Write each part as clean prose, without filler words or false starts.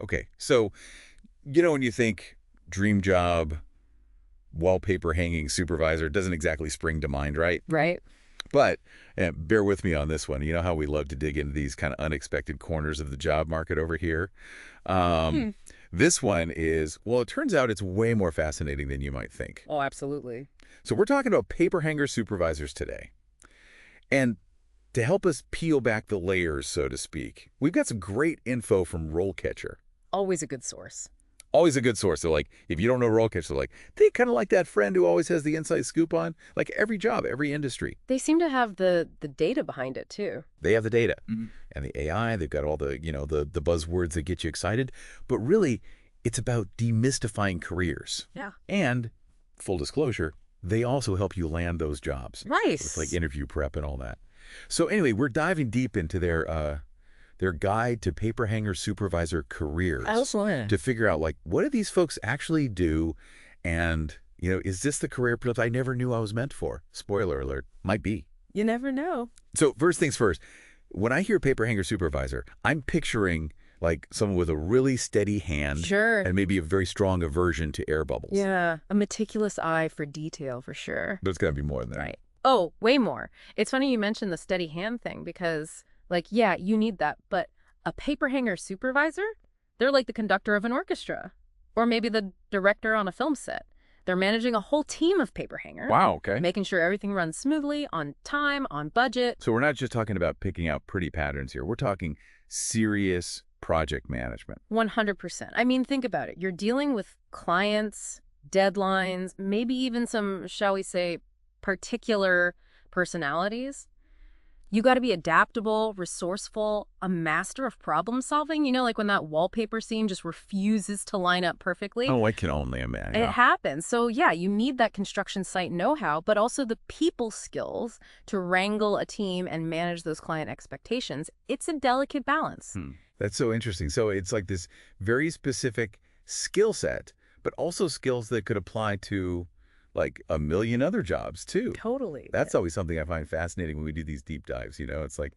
Okay. So, when you think dream job, wallpaper hanging supervisor, it doesn't exactly spring to mind, right? Right? But bear with me on this one. You know how we love to dig into these kind of unexpected corners of the job market over here? Um, Hmm. this one is, well, it turns out it's way more fascinating than you might think. Oh, absolutely. So we're talking about paper hanger supervisors today. And to help us peel back the layers, so to speak, we've got some great info from RoleCatcher. Always a good source. Always a good source. They're like, if you don't know RoleCatcher, they're like, they kind of like that friend who always has the inside scoop on, like every job, every industry. They seem to have the data behind it too. They have the data and the AI. They've got all the, the buzzwords that get you excited. But really, it's about demystifying careers. Yeah. And full disclosure, they also help you land those jobs. Nice. With like interview prep and all that. So anyway, we're diving deep into their guide to Paperhanger Supervisor Careers to figure out, like, what do these folks actually do? And, is this the career path I never knew I was meant for? Spoiler alert, might be. You never know. So first things first, when I hear Paperhanger Supervisor, I'm picturing like someone with a really steady hand Sure. and maybe a very strong aversion to air bubbles. Yeah. A meticulous eye for detail for sure. But it's got to be more than that. Right. Oh, way more. It's funny you mentioned the steady hand thing because, like, yeah, you need that. But a paperhanger supervisor, they're like the conductor of an orchestra or maybe the director on a film set. They're managing a whole team of paperhangers. Wow, okay. Making sure everything runs smoothly, on time, on budget. So we're not just talking about picking out pretty patterns here. We're talking serious project management. 100%. I mean, think about it. You're dealing with clients, deadlines, maybe even some, shall we say, particular personalities. You got to be adaptable, resourceful, a master of problem solving. Like when that wallpaper scene just refuses to line up perfectly. Oh, I can only imagine. It happens. So yeah, you need that construction site know-how, but also the people skills to wrangle a team and manage those client expectations. It's a delicate balance. That's so interesting. So it's like this very specific skill set, but also skills that could apply to like a million other jobs too. Totally. That's always something I find fascinating when we do these deep dives. It's like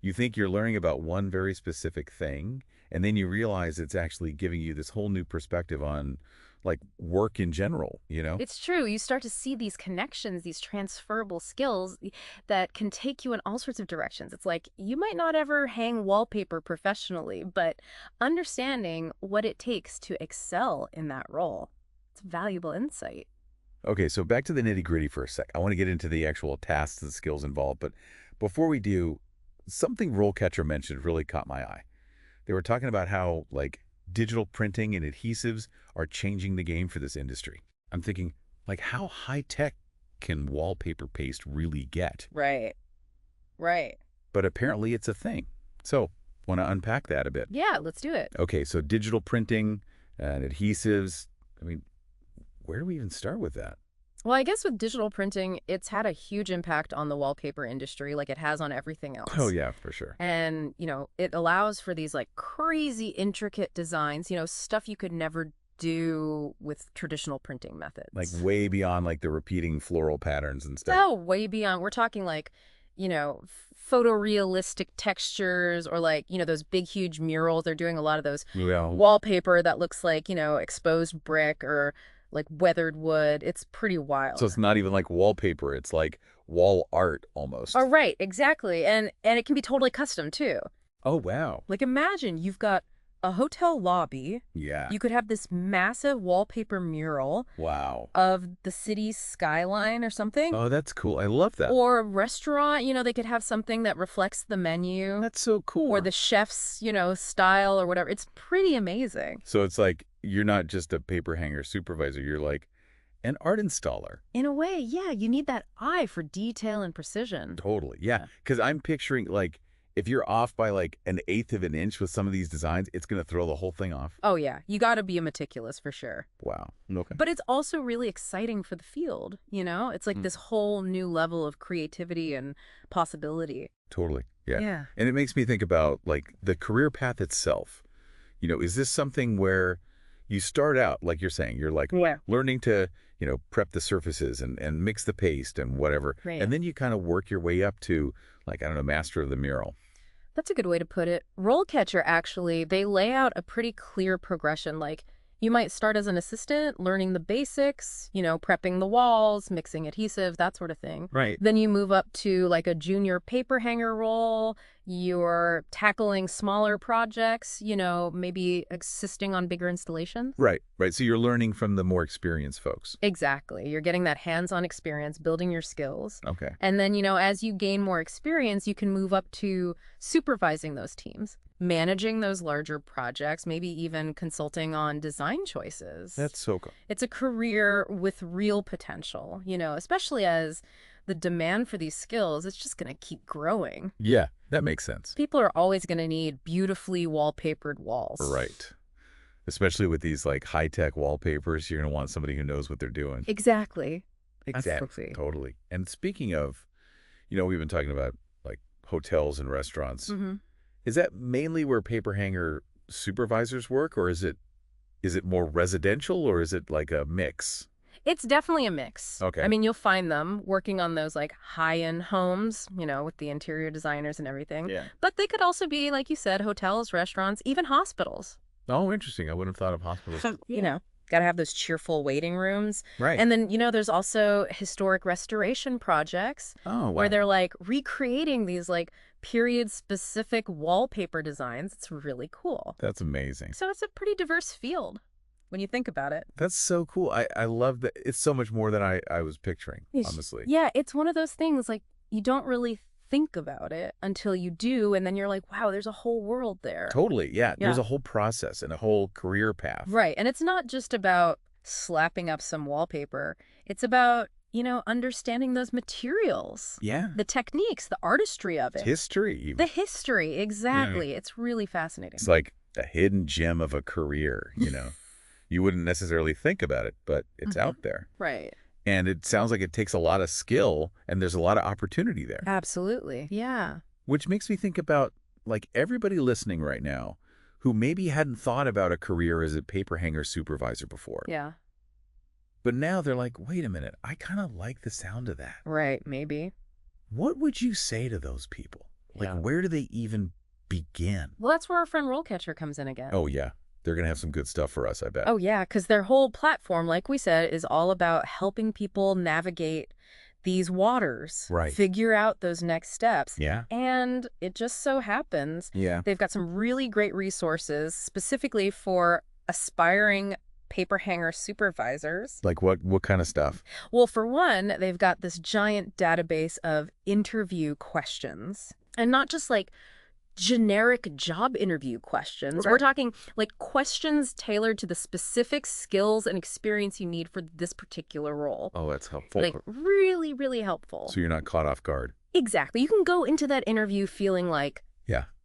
you think you're learning about one very specific thing, and then you realize it's actually giving you this whole new perspective on like work in general, It's true. You start to see these connections, these transferable skills that can take you in all sorts of directions. It's like you might not ever hang wallpaper professionally, but understanding what it takes to excel in that role, it's valuable insight. Okay, so back to the nitty-gritty for a sec. I want to get into the actual tasks and skills involved, but before we do, something RoleCatcher mentioned really caught my eye. They were talking about how, like, digital printing and adhesives are changing the game for this industry. I'm thinking, like, how high-tech can wallpaper paste really get? Right. Right. But apparently it's a thing. So, want to unpack that a bit? Yeah, let's do it. Okay, so digital printing and adhesives, I mean, where do we even start with that? Well, I guess with digital printing, it's had a huge impact on the wallpaper industry like it has on everything else. Oh, yeah, for sure. And, it allows for these like crazy intricate designs, stuff you could never do with traditional printing methods. Like way beyond like the repeating floral patterns and stuff. Oh, way beyond. We're talking like, photorealistic textures or like, those big, huge murals. They're doing a lot of those wallpaper that looks like, exposed brick or like weathered wood. It's pretty wild. So it's not even like wallpaper. It's like wall art almost. Oh, right. Exactly. And it can be totally custom too. Oh, wow. Like imagine you've got a hotel lobby. Yeah. You could have this massive wallpaper mural. Wow. Of the city's skyline or something. Oh, that's cool. I love that. Or a restaurant, they could have something that reflects the menu. That's so cool. Or the chef's, style or whatever. It's pretty amazing. So it's like you're not just a paper hanger supervisor. You're like an art installer. In a way, yeah. You need that eye for detail and precision. Totally. Yeah. Because I'm picturing like if you're off by like an eighth of an inch with some of these designs, it's going to throw the whole thing off. Oh, yeah. You got to be a meticulous for sure. Wow. Okay. But it's also really exciting for the field, It's like this whole new level of creativity and possibility. Totally. Yeah. Yeah. And it makes me think about like the career path itself. Is this something where you start out, like you're saying, you're like learning to, prep the surfaces and mix the paste and whatever. Right. And then you kind of work your way up to like, I don't know, master of the mural. That's a good way to put it. RoleCatcher, actually, they lay out a pretty clear progression. Like, you might start as an assistant, learning the basics, prepping the walls, mixing adhesive, that sort of thing. Right. Then you move up to like a junior paper hanger role. You're tackling smaller projects, maybe assisting on bigger installations. Right. So you're learning from the more experienced folks. Exactly. You're getting that hands-on experience, building your skills. Okay. And then, as you gain more experience, you can move up to supervising those teams, managing those larger projects, maybe even consulting on design choices. That's so cool. It's a career with real potential, especially as the demand for these skills is just going to keep growing. Yeah, that makes sense. People are always going to need beautifully wallpapered walls. Right. Especially with these like high-tech wallpapers, you're going to want somebody who knows what they're doing. Exactly. Totally. And speaking of, we've been talking about like hotels and restaurants. Mm-hmm. Is that mainly where Paperhanger supervisors work, or is it more residential, or is it like a mix? It's definitely a mix. Okay. I mean, you'll find them working on those like high-end homes, with the interior designers and everything. Yeah. But they could also be, like you said, hotels, restaurants, even hospitals. Oh, interesting. I wouldn't have thought of hospitals. Got to have those cheerful waiting rooms. Right. And then, there's also historic restoration projects Oh, wow. where they're like recreating these like period-specific wallpaper designs. It's really cool. That's amazing. So it's a pretty diverse field when you think about it. That's so cool. I love that. It's so much more than I was picturing, honestly. Yeah, it's one of those things like you don't really think about it until you do, and then you're like, wow, there's a whole world there. Totally, yeah. Yeah. There's a whole process and a whole career path. Right, and it's not just about slapping up some wallpaper. It's about, understanding those materials. Yeah. The techniques, the artistry of it. History, even. The history, exactly. Yeah. It's really fascinating. It's like a hidden gem of a career, You wouldn't necessarily think about it, but it's out there. Right. And it sounds like it takes a lot of skill, and there's a lot of opportunity there. Absolutely. Yeah. Which makes me think about, like, everybody listening right now who maybe hadn't thought about a career as a paperhanger supervisor before. Yeah. But now they're like, wait a minute, I kind of like the sound of that. Right, maybe. What would you say to those people? Like, where do they even begin? Well, that's where our friend RoleCatcher comes in again. Oh, yeah. They're going to have some good stuff for us, I bet. Oh, yeah, because their whole platform, like we said, is all about helping people navigate these waters. Right. Figure out those next steps. Yeah. And it just so happens they've got some really great resources specifically for aspiring paperhanger supervisors. Like what kind of stuff? Well, for one, they've got this giant database of interview questions. And not just like generic job interview questions. Okay. We're talking like questions tailored to the specific skills and experience you need for this particular role. Oh, that's helpful. Like really, really helpful. So you're not caught off guard. Exactly. You can go into that interview feeling like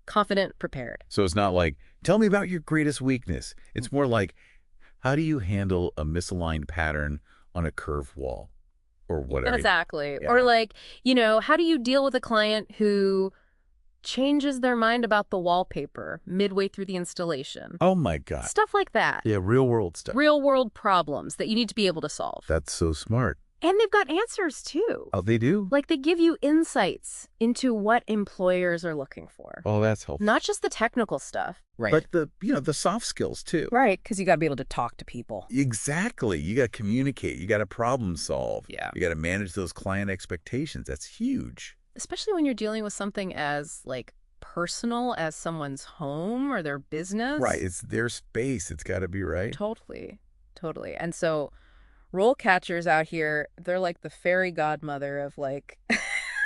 confident, prepared. So it's not like, tell me about your greatest weakness. It's more like, how do you handle a misaligned pattern on a curved wall or whatever? Exactly. Yeah. Or like, how do you deal with a client who changes their mind about the wallpaper midway through the installation? Oh, my God. Stuff like that. Yeah, real world stuff. Real world problems that you need to be able to solve. That's so smart. And they've got answers too. Oh, they do? Like they give you insights into what employers are looking for. Oh, that's helpful. Not just the technical stuff. Right. But the soft skills too. Right, because you got to be able to talk to people. Exactly. You got to communicate. You got to problem solve. Yeah. You got to manage those client expectations. That's huge. Especially when you're dealing with something as like personal as someone's home or their business. Right. It's their space. It's got to be right. Totally. Totally. And so RoleCatchers out here, they're like the fairy godmother of like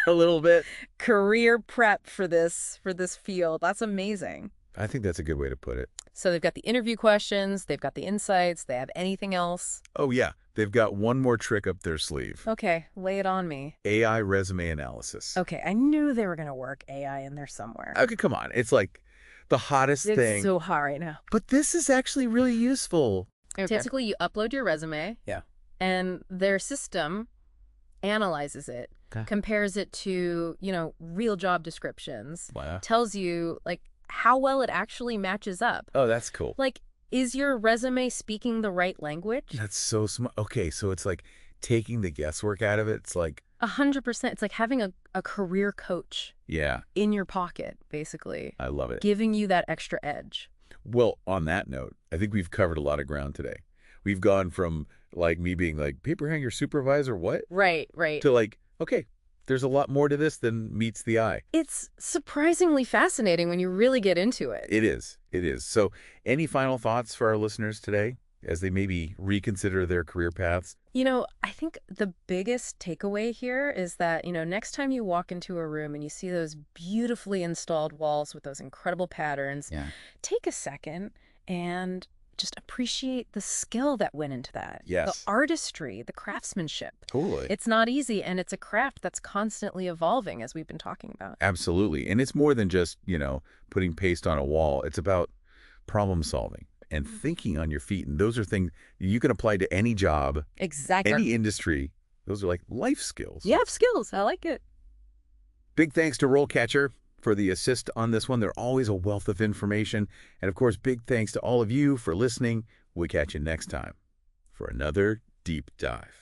A little bit. career prep for this field. That's amazing. I think that's a good way to put it. So they've got the interview questions, they've got the insights, they have anything else? Oh, yeah. They've got one more trick up their sleeve. Okay, lay it on me. AI resume analysis. Okay, I knew they were going to work AI in there somewhere. Okay, come on. It's like the hottest It's thing. so hot right now. But this is actually really useful. Basically, you upload your resume. Yeah. And their system analyzes it, compares it to, real job descriptions, Wow. tells you, like, how well it actually matches up. Oh, that's cool. Like, is your resume speaking the right language? That's so smart. Okay, so it's like taking the guesswork out of it. It's like, 100%. It's like having a career coach Yeah, in your pocket, basically, I love it. giving you that extra edge. Well, on that note, I think we've covered a lot of ground today. We've gone from, like, me being like, Paperhanger Supervisor, what? Right, right. To like, okay, there's a lot more to this than meets the eye. It's surprisingly fascinating when you really get into it. It is. It is. So any final thoughts for our listeners today as they maybe reconsider their career paths? I think the biggest takeaway here is that, next time you walk into a room and you see those beautifully installed walls with those incredible patterns, Yeah. take a second and just appreciate the skill that went into that. Yes. The artistry, the craftsmanship. Totally. It's not easy, and it's a craft that's constantly evolving, as we've been talking about. Absolutely. And it's more than just, putting paste on a wall. It's about problem solving and thinking on your feet. And those are things you can apply to any job, Exactly. any industry. Those are like life skills. You have skills. I like it. Big thanks to RoleCatcher for the assist on this one. They're always a wealth of information. And of course, big thanks to all of you for listening. We'll catch you next time for another deep dive.